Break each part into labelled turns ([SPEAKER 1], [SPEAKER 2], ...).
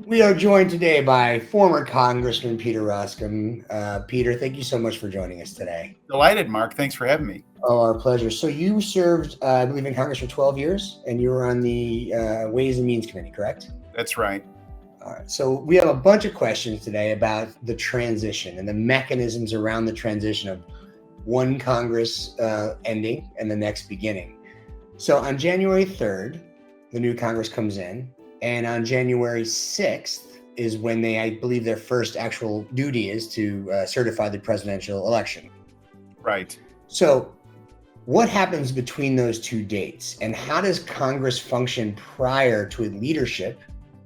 [SPEAKER 1] We are joined today by former Congressman Peter Roskam. Peter, thank you so much for joining us today.
[SPEAKER 2] Delighted, Mark. Thanks for having me.
[SPEAKER 1] Oh, our pleasure. So you served, I believe, in Congress for 12 years, and you were on the Ways and Means Committee, correct?
[SPEAKER 2] That's right.
[SPEAKER 1] All right. So we have a bunch of questions today about the transition and the mechanisms around the transition of one Congress ending and the next beginning. So on January 3rd, the new Congress comes in. And on January 6th is when I believe their first actual duty is to certify the presidential election.
[SPEAKER 2] Right.
[SPEAKER 1] So what happens between those two dates? And how does Congress function prior to a leadership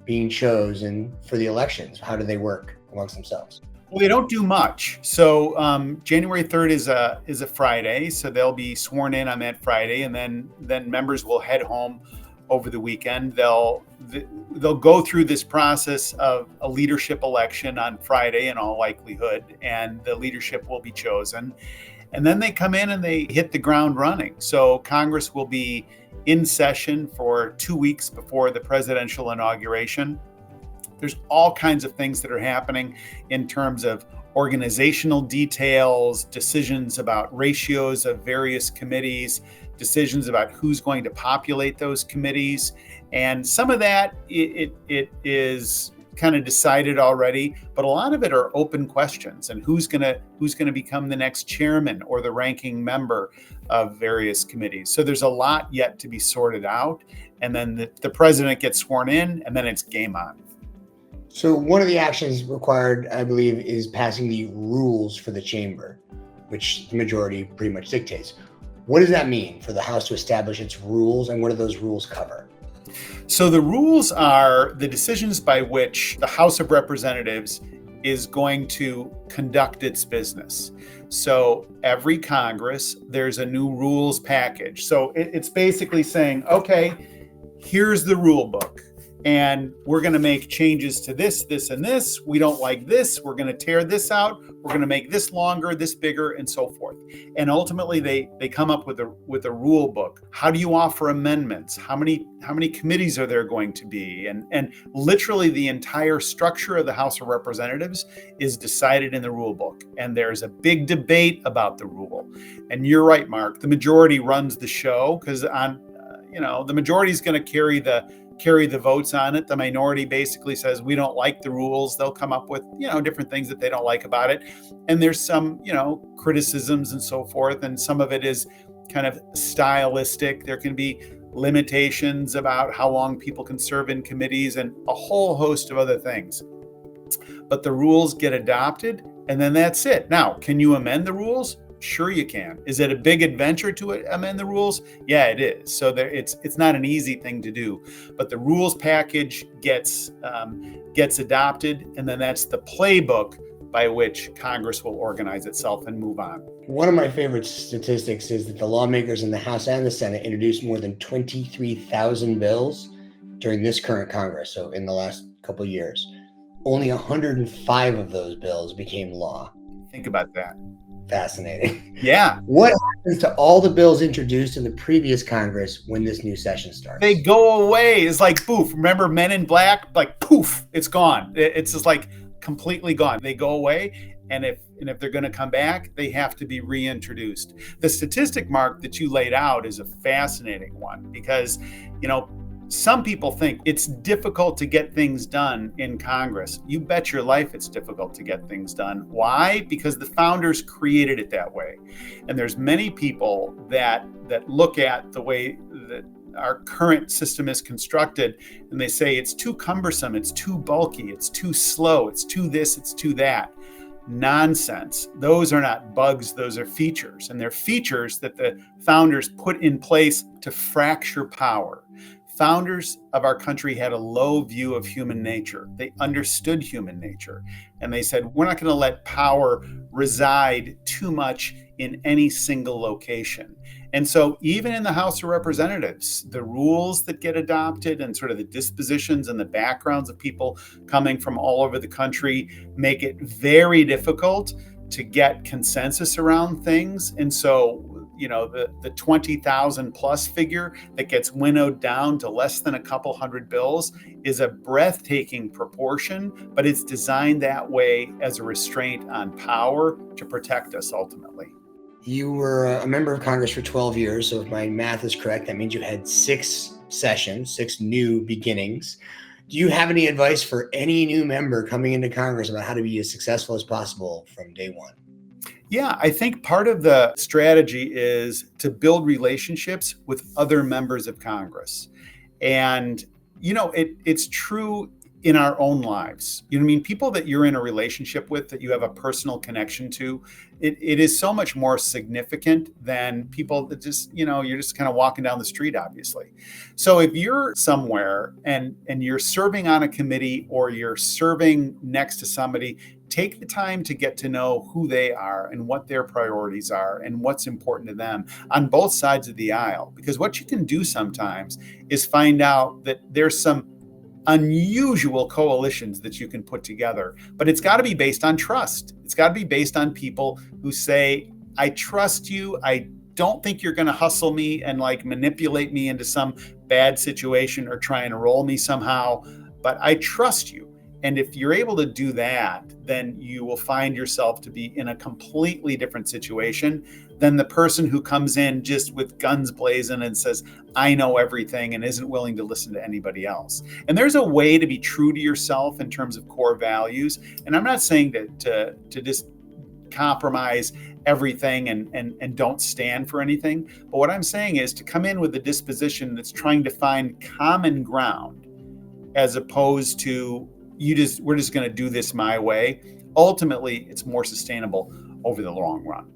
[SPEAKER 1] being chosen for the elections? How do they work amongst themselves?
[SPEAKER 2] Well, they don't do much. So January 3rd is a Friday. So they'll be sworn in on that Friday. And then members will head home over the weekend. They'll go through this process of a leadership election on Friday in all likelihood, and the leadership will be chosen. And then they come in and they hit the ground running. So Congress will be in session for 2 weeks before the presidential inauguration. There's all kinds of things that are happening in terms of organizational details, decisions about ratios of various committees, decisions about who's going to populate those committees. And some of that it is kind of decided already, but a lot of it are open questions, and who's going to become the next chairman or the ranking member of various committees. So there's a lot yet to be sorted out. And then the president gets sworn in, and then it's game on.
[SPEAKER 1] So one of the actions required, I believe, is passing the rules for the chamber, which the majority pretty much dictates. What does that mean for the House to establish its rules, and what do those rules cover?
[SPEAKER 2] So the rules are the decisions by which the House of Representatives is going to conduct its business. So every Congress, there's a new rules package. So it's basically saying, okay, here's the rule book. And we're going to make changes to this, and this. We don't like this. We're going to tear this out. We're going to make this longer, this bigger, and so forth. And ultimately, they come up with a rule book. How do you offer amendments? How many committees are there going to be? And literally the entire structure of the House of Representatives is decided in the rule book. And there's a big debate about the rule. And you're right, Mark. The majority runs the show because the majority is going to carry the votes on it. The minority basically says, we don't like the rules. They'll come up with, different things that they don't like about it. And there's some, criticisms and so forth. And some of it is kind of stylistic. There can be limitations about how long people can serve in committees and a whole host of other things. But the rules get adopted, and then that's it. Now, can you amend the rules? Sure you can. Is it a big adventure to amend the rules? Yeah, it is. So it's not an easy thing to do, but the rules package gets adopted, and then that's the playbook by which Congress will organize itself and move on.
[SPEAKER 1] One of my favorite statistics is that the lawmakers in the House and the Senate introduced more than 23,000 bills during this current Congress. So in the last couple of years, only 105 of those bills became law.
[SPEAKER 2] Think about that.
[SPEAKER 1] Fascinating.
[SPEAKER 2] Yeah.
[SPEAKER 1] What happens to all the bills introduced in the previous Congress when this new session starts?
[SPEAKER 2] They go away. It's like poof. Remember Men in Black? Like poof, it's gone. It's just like completely gone. They go away. And if they're going to come back, they have to be reintroduced. The statistic, Mark, that you laid out is a fascinating one because, some people think it's difficult to get things done in Congress. You bet your life it's difficult to get things done. Why? Because the founders created it that way. And there's many people that look at the way that our current system is constructed, and they say it's too cumbersome, it's too bulky, it's too slow, it's too this, it's too that. Nonsense. Those are not bugs, those are features. And they're features that the founders put in place to fracture power. Founders of our country had a low view of human nature. They understood human nature. And they said, we're not going to let power reside too much in any single location. And so even in the House of Representatives, the rules that get adopted and sort of the dispositions and the backgrounds of people coming from all over the country make it very difficult to get consensus around things. And so, the 20,000 plus figure that gets winnowed down to less than a couple hundred bills is a breathtaking proportion, but it's designed that way as a restraint on power to protect us ultimately.
[SPEAKER 1] You were a member of Congress for 12 years. So if my math is correct, that means you had 6 sessions, 6 new beginnings. Do you have any advice for any new member coming into Congress about how to be as successful as possible from day one?
[SPEAKER 2] Yeah, I think part of the strategy is to build relationships with other members of Congress. And, it's true in our own lives. You know what I mean? People that you're in a relationship with, that you have a personal connection to, it is so much more significant than people that just, you're just kind of walking down the street, obviously. So if you're somewhere and you're serving on a committee or you're serving next to somebody, take the time to get to know who they are and what their priorities are and what's important to them on both sides of the aisle. Because what you can do sometimes is find out that there's some unusual coalitions that you can put together, but it's got to be based on trust. It's got to be based on people who say, I trust you. I don't think you're going to hustle me and manipulate me into some bad situation or try and roll me somehow, but I trust you. And if you're able to do that, then you will find yourself to be in a completely different situation than the person who comes in just with guns blazing and says, I know everything, and isn't willing to listen to anybody else. And there's a way to be true to yourself in terms of core values. And I'm not saying to just compromise everything and don't stand for anything. But what I'm saying is to come in with a disposition that's trying to find common ground, as opposed to we're just going to do this my way. Ultimately, it's more sustainable over the long run.